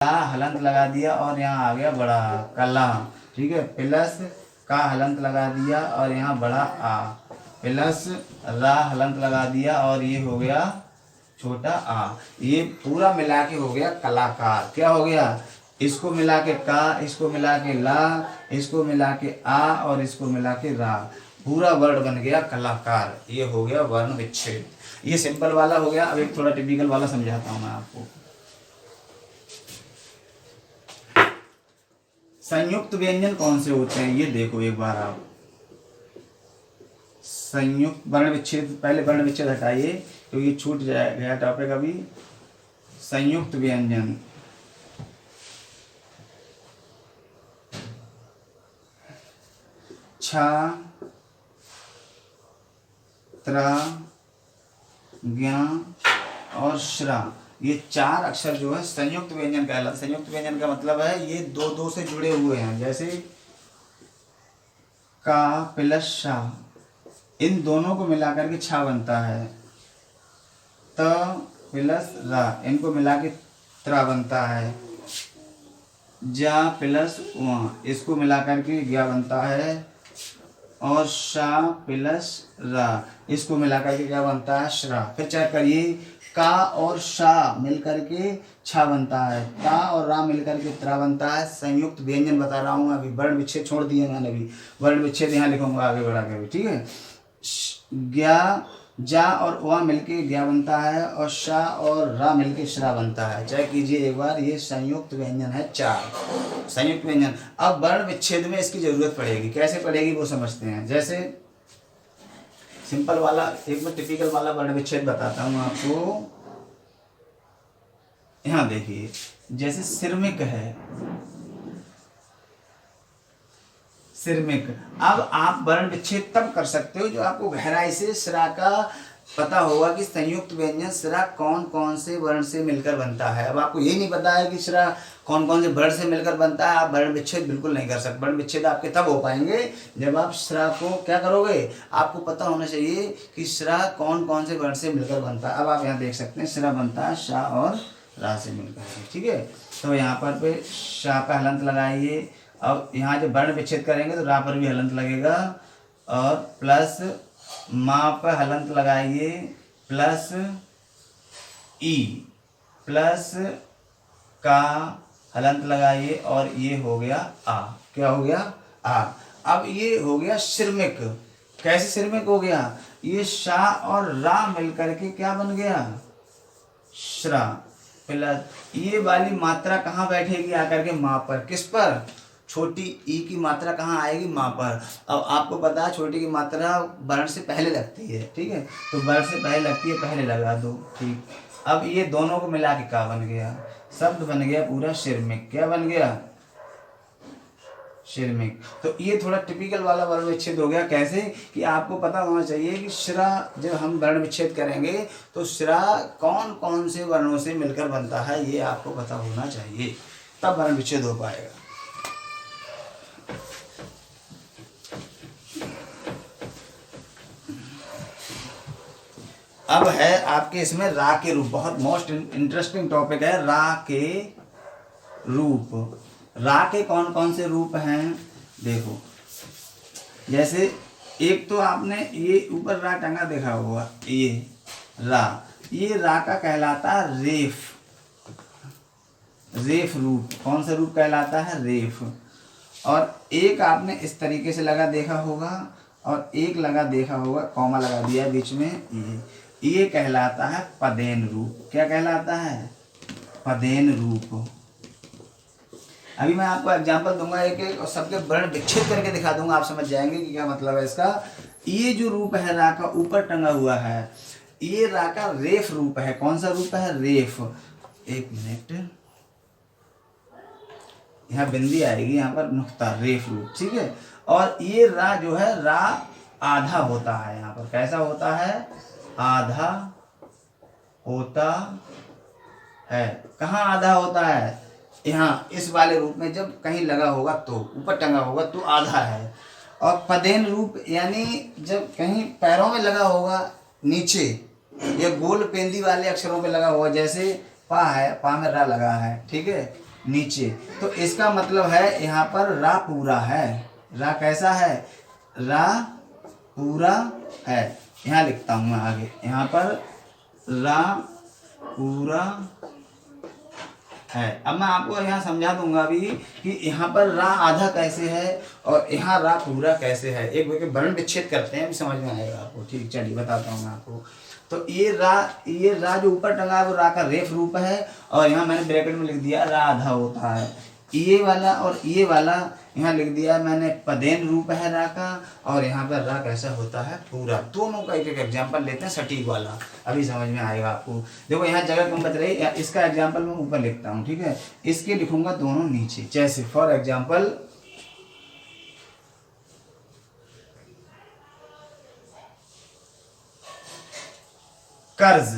ला हलंत लगा दिया और यहाँ आ गया बड़ा कला, ठीक है। प्लस का हलंत लगा दिया और यहाँ बड़ा आ, प्लस रा हलंत लगा दिया और ये हो गया छोटा आ। ये पूरा मिला के हो गया कलाकार। क्या हो गया? इसको मिला के का, इसको मिला के ला, इसको मिला के आ और इसको मिला के रा, पूरा वर्ड बन गया कलाकार। ये हो गया वर्ण विच्छेद। ये सिंपल वाला हो गया। अब एक थोड़ा टिपिकल वाला समझाता हूं मैं आपको। संयुक्त व्यंजन कौन से होते हैं ये देखो एक बार आप। संयुक्त वर्ण विच्छेद, पहले वर्ण विच्छेद हटाइए तो ये छूट गया टॉपिक अभी। संयुक्त व्यंजन, छ, त्र, ज्ञ और श्रा, ये चार अक्षर जो है संयुक्त व्यंजन कहलाते। संयुक्त व्यंजन का मतलब है ये दो दो से जुड़े हुए हैं। जैसे का प्लस शा, इन दोनों को मिलाकर के छा बनता है। त प्लस रा, इनको मिला के त्रा बनता है। जा प्लस वा, इसको मिलाकर के ज्ञा बनता है। और शा प्लस रा, इसको मिलाकर के क्या बनता है? श्रा। फिर चेक करिए, का और शा मिलकर के छा बनता है, ता और रा मिलकर के त्रा बनता है। संयुक्त व्यंजन बता रहा हूँ अभी। वर्ण विच्छेद छोड़ दिए मैंने अभी, वर्ण विच्छेद यहाँ लिखूंगा आगे बढ़ा के भी, ठीक है। ज्ञा, जा और वा मिलके ज्ञा बनता है और शा और रा मिलके श्रा बनता है। चेक कीजिए एक बार, ये संयुक्त व्यंजन है चार संयुक्त व्यंजन। अब वर्ण विच्छेद में इसकी जरूरत पड़ेगी। कैसे पड़ेगी वो समझते हैं। जैसे सिंपल वाला, एक मैं टिपिकल वाला वर्ण विच्छेद बताता हूँ आपको। यहाँ देखिए, जैसे सिरमिक है, सिरमिक। अब आप वर्ण विच्छेद तब कर सकते हो जो आपको गहराई से श्रा का पता होगा कि संयुक्त व्यंजन श्रा कौन कौन से वर्ण से मिलकर बनता है। अब आपको यही नहीं पता है कि श्रा कौन कौन से वर्ण से मिलकर बनता है, आप वर्ण विच्छेद बिल्कुल नहीं कर सकते। वर्ण विच्छेद आपके तब हो पाएंगे जब आप श्रा को क्या करोगे, आपको पता होना चाहिए कि श्रा कौन कौन से वर्ण से मिलकर बनता है। अब आप यहाँ देख सकते हैं श्रा बनता है शा और रा से मिलकर, ठीक है। तो यहाँ पर शा पे हलंत लगाइए। अब यहाँ जब वर्ण विच्छेद करेंगे तो रा पर भी हलंत लगेगा और प्लस माँ पर हलंत लगाइए, प्लस ई, प्लस का हलंत लगाइए और ये हो गया आ। क्या हो गया? आ। अब ये हो गया सिरमिक। कैसे सिरमिक हो गया? ये शा और रा मिलकर के क्या बन गया? श्रा। प्लस ये वाली मात्रा कहाँ बैठेगी आकर के? माँ पर। किस पर? छोटी ई की मात्रा कहाँ आएगी? माँ पर। अब आपको पता है छोटी की मात्रा वर्ण से पहले लगती है, ठीक है। तो वर्ण से पहले लगती है, पहले लगा दो, ठीक। अब ये दोनों को मिला के क्या बन गया? शब्द बन गया पूरा सिरमिक। क्या बन गया? सिरमिक। तो ये थोड़ा टिपिकल वाला वर्ण विच्छेद हो गया। कैसे कि आपको पता होना चाहिए कि श्रा जब हम वर्ण विच्छेद करेंगे तो श्रा कौन कौन से वर्णों से मिलकर बनता है, ये आपको पता होना चाहिए, तब वर्ण विच्छेद हो पाएगा। अब है आपके इसमें रा के रूप। बहुत मोस्ट इंटरेस्टिंग टॉपिक है रा के रूप। रा के कौन कौन से रूप हैं देखो। जैसे एक तो आपने ये ऊपर रा टंगा देखा होगा, ये रा, ये रा का कहलाता है रेफ। रेफ रूप। कौन सा रूप कहलाता है? रेफ। और एक आपने इस तरीके से लगा देखा होगा और एक लगा देखा होगा, कॉमा लगा दिया है बीच में, ये कहलाता है पदेन रूप। क्या कहलाता है? पदेन रूप। अभी मैं आपको एग्जांपल दूंगा एक एक और सबके वर्ण विच्छेद करके दिखा दूंगा, आप समझ जाएंगे कि क्या मतलब है इसका। ये जो रूप है रा का ऊपर टंगा हुआ है, ये रा का रेफ रूप है। कौन सा रूप है? रेफ। एक मिनट, यहाँ बिंदी आएगी, यहाँ पर नुक्ता, रेफ रूप, ठीक है। और ये रा जो है रा आधा होता है यहाँ पर। कैसा होता है? आधा होता है। कहाँ आधा होता है? यहाँ इस वाले रूप में जब कहीं लगा होगा तो, ऊपर टंगा होगा तो आधा है। और पदेन रूप यानी जब कहीं पैरों में लगा होगा नीचे, या गोल पेंदी वाले अक्षरों पे लगा होगा, जैसे पा है, पा में रा लगा है, ठीक है। नीचे। तो इसका मतलब है यहाँ पर रा पूरा है। रा कैसा है? रा पूरा है। यहाँ लिखता हूँ मैं आगे, यहाँ पर रा पूरा है। अब मैं आपको यहाँ समझा दूंगा अभी कि यहाँ पर रा आधा कैसे है और यहाँ रा पूरा कैसे है। एक वर्ण विच्छेद करते हैं, अभी समझ में आएगा आपको। ठीक, चलिए बताता हूँ मैं आपको। तो ये रा जो ऊपर टंगा है वो रा का रेफ रूप है, और यहाँ मैंने ब्रैकेट में लिख दिया रा आधा होता है। ये वाला और ये वाला यहाँ लिख दिया मैंने पदेन रूप है रा का, और यहाँ पर रा कैसा होता है? पूरा। दोनों का एक एक एग्जाम्पल लेते हैं सटीक वाला, अभी समझ में आएगा आपको। देखो यहाँ जगह कम बच रही, इसका एग्जाम्पल मैं ऊपर लिखता हूँ, ठीक है। इसके लिखूंगा दोनों नीचे। जैसे फॉर एग्जाम्पल कर्ज,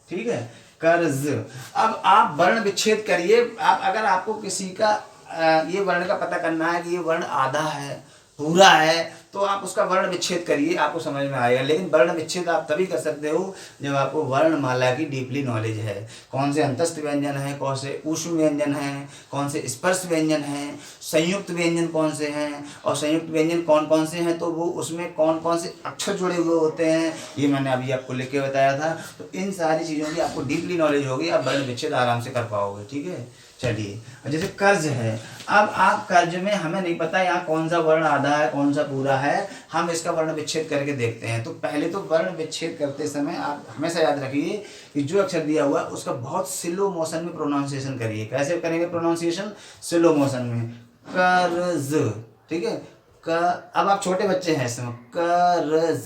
ठीक है, कर्ज। अब आप वर्ण विच्छेद करिए। आप अगर आपको किसी का ये वर्ण का पता करना है कि ये वर्ण आधा है, पूरा है, तो आप उसका वर्ण विच्छेद करिए, आपको समझ में आएगा। लेकिन वर्ण विच्छेद आप तभी कर सकते हो जब आपको वर्णमाला की डीपली नॉलेज है। कौन से अंतस्थ व्यंजन है, कौन से ऊष्म व्यंजन है, कौन से स्पर्श व्यंजन है, संयुक्त व्यंजन कौन से हैं, और संयुक्त व्यंजन कौन कौन से हैं, तो वो उसमें कौन कौन से अक्षर जुड़े हुए होते हैं, ये मैंने अभी आपको लिख के बताया था। तो इन सारी चीज़ों की आपको डीपली नॉलेज होगी, आप वर्ण विच्छेद आराम से कर पाओगे, ठीक है। चलिए, जैसे कर्ज है। अब आप कर्ज में हमें नहीं पता यहाँ कौन सा वर्ण आधा है कौन सा पूरा है, हम इसका वर्ण विच्छेद करके देखते हैं। तो पहले तो वर्ण विच्छेद करते समय आप हमेशा याद रखिए कि जो अक्षर दिया हुआ है उसका बहुत स्लो मोशन में प्रोनाउंसिएशन करिए। कैसे करेंगे प्रोनाउंसिएशन? स्लो मोशन में। कर्ज, ठीक है। अब आप छोटे बच्चे हैं इसमें, कर्ज।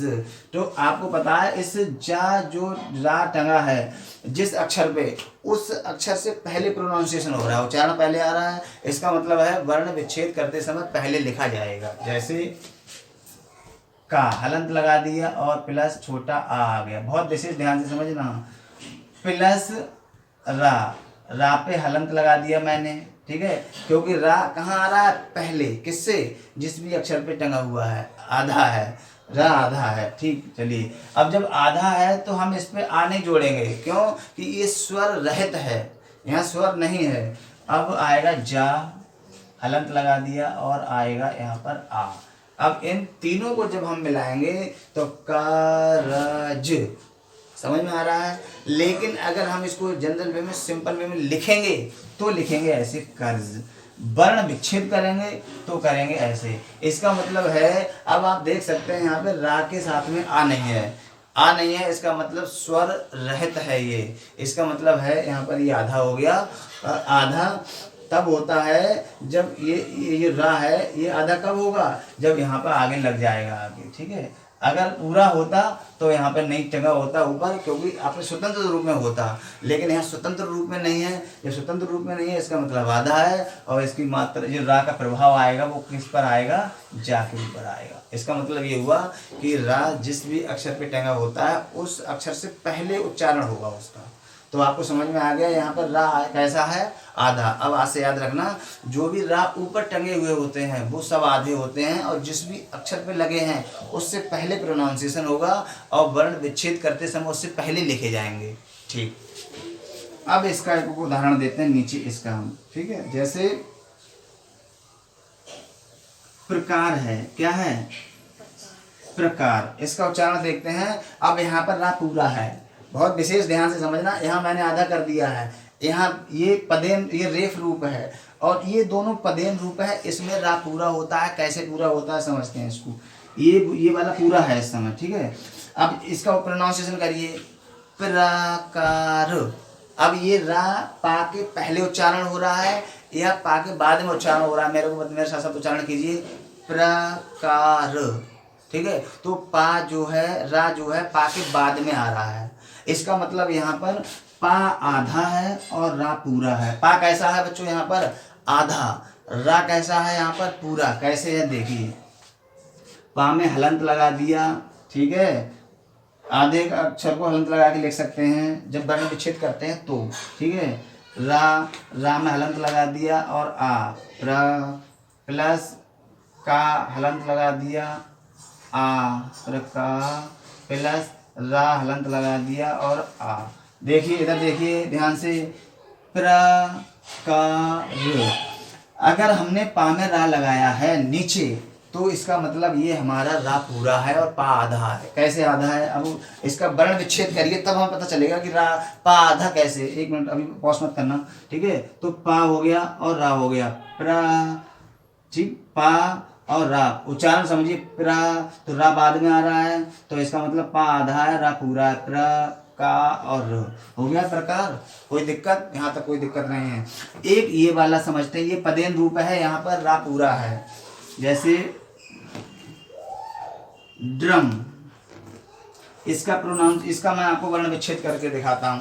तो आपको पता है इस जा जो रा टंगा है जिस अक्षर पे, उस अक्षर से पहले प्रोनाउंसिएशन हो रहा है, उच्चारण पहले आ रहा है। इसका मतलब है वर्ण विच्छेद करते समय पहले लिखा जाएगा। जैसे का हलंत लगा दिया और प्लस छोटा आ गया। बहुत विशेष ध्यान से समझना। प्लस रा पे हलंत लगा दिया मैंने, ठीक है, क्योंकि रा कहाँ आ रहा है? पहले। किससे? जिस भी अक्षर पे टंगा हुआ है, आधा है, रा आधा है, ठीक। चलिए, अब जब आधा है तो हम इस पे आ नहीं जोड़ेंगे, क्यों? कि ये स्वर रहित है, यहाँ स्वर नहीं है। अब आएगा जा, हलंत लगा दिया और आएगा यहाँ पर आ। अब इन तीनों को जब हम मिलाएंगे तो कारज, समझ में आ रहा है। लेकिन अगर हम इसको जनरल वे में, सिंपल वे में लिखेंगे तो लिखेंगे ऐसे कर्ज। वर्ण विच्छेद करेंगे तो करेंगे ऐसे। इसका मतलब है, अब आप देख सकते हैं यहाँ पे रा के साथ में आ नहीं है, आ नहीं है, इसका मतलब स्वर रहित है ये। इसका मतलब है यहाँ पर ये आधा हो गया। आधा तब होता है जब ये रा है, ये आधा कब होगा? जब यहाँ पर आगे लग जाएगा आगे, ठीक है। अगर पूरा होता तो यहाँ पर नहीं टंगा होता ऊपर, क्योंकि आपने स्वतंत्र रूप में होता, लेकिन यहाँ स्वतंत्र रूप में नहीं है। ये स्वतंत्र रूप में नहीं है, इसका मतलब आधा है, और इसकी मात्रा जो रा का प्रभाव आएगा वो किस पर आएगा? जा के ऊपर आएगा। इसका मतलब ये हुआ कि रा जिस भी अक्षर पे टंगा होता है उस अक्षर से पहले उच्चारण होगा उसका। तो आपको समझ में आ गया यहाँ पर रा कैसा है? आधा। अब आज से याद रखना, जो भी रा ऊपर टंगे हुए होते हैं वो सब आधे होते हैं, और जिस भी अक्षर पे लगे हैं उससे पहले प्रोनाउंसिएशन होगा, और वर्ण विच्छेद करते समय उससे पहले लिखे जाएंगे, ठीक। अब इसका एक उदाहरण देते हैं नीचे इसका हम, ठीक है। जैसे प्रकार है, क्या है? प्रकार। इसका उच्चारण देखते हैं। अब यहाँ पर रा पूरा है, बहुत विशेष ध्यान से समझना। यहाँ मैंने आधा कर दिया है, यहाँ ये पदेन, ये रेफ रूप है, और ये दोनों पदेन रूप है। इसमें रा पूरा होता है। कैसे पूरा होता है समझते हैं इसको। ये वाला पूरा है इस समय, ठीक है। अब इसका प्रोनाउंसिएशन करिए, प्रकार। अब ये रा पा के पहले उच्चारण हो रहा है या पा के बाद में उच्चारण हो रहा है? मेरे साथ साथ उच्चारण कीजिए, प्रकार, ठीक है। तो पा जो है, रा जो है पा के बाद में आ रहा है। इसका मतलब यहाँ पर पा आधा है और रा पूरा है। पा कैसा है बच्चों? यहाँ पर आधा। रा कैसा है? यहाँ पर पूरा। कैसे है देखिए, पा में हलंत लगा दिया, ठीक है। आधे अक्षर को हलंत लगा के लिख सकते हैं जब वर्ण विच्छेद करते हैं तो, ठीक है। रा में हलंत लगा दिया और आ, रा प्लस का हलंत लगा दिया, आ, प्रका प्लस रा हलंत लगा दिया और आ। देखिए इधर देखिए ध्यान से, कार। अगर हमने पा में रा लगाया है नीचे तो इसका मतलब ये हमारा रा पूरा है और पा आधा है। कैसे आधा है? अब इसका वर्ण विच्छेद करिए तब हमें पता चलेगा कि रा पा आधा कैसे। एक मिनट अभी पॉज मत करना, ठीक है। तो पा हो गया और रा हो गया, प्रा, ठीक, पा और रा। उच्चारण समझिए, प्रा, तो रा बाद में आ रहा है तो इसका मतलब पा आधा है, रा पूरा है। प्र, का और र हो गया प्रकार। कोई दिक्कत? यहाँ तक कोई दिक्कत नहीं है। एक ये वाला समझते हैं, ये पदेन रूप है, यहाँ पर रा पूरा है। जैसे ड्रम, इसका प्रोनाउंस, इसका मैं आपको वर्ण विच्छेद करके दिखाता हूँ।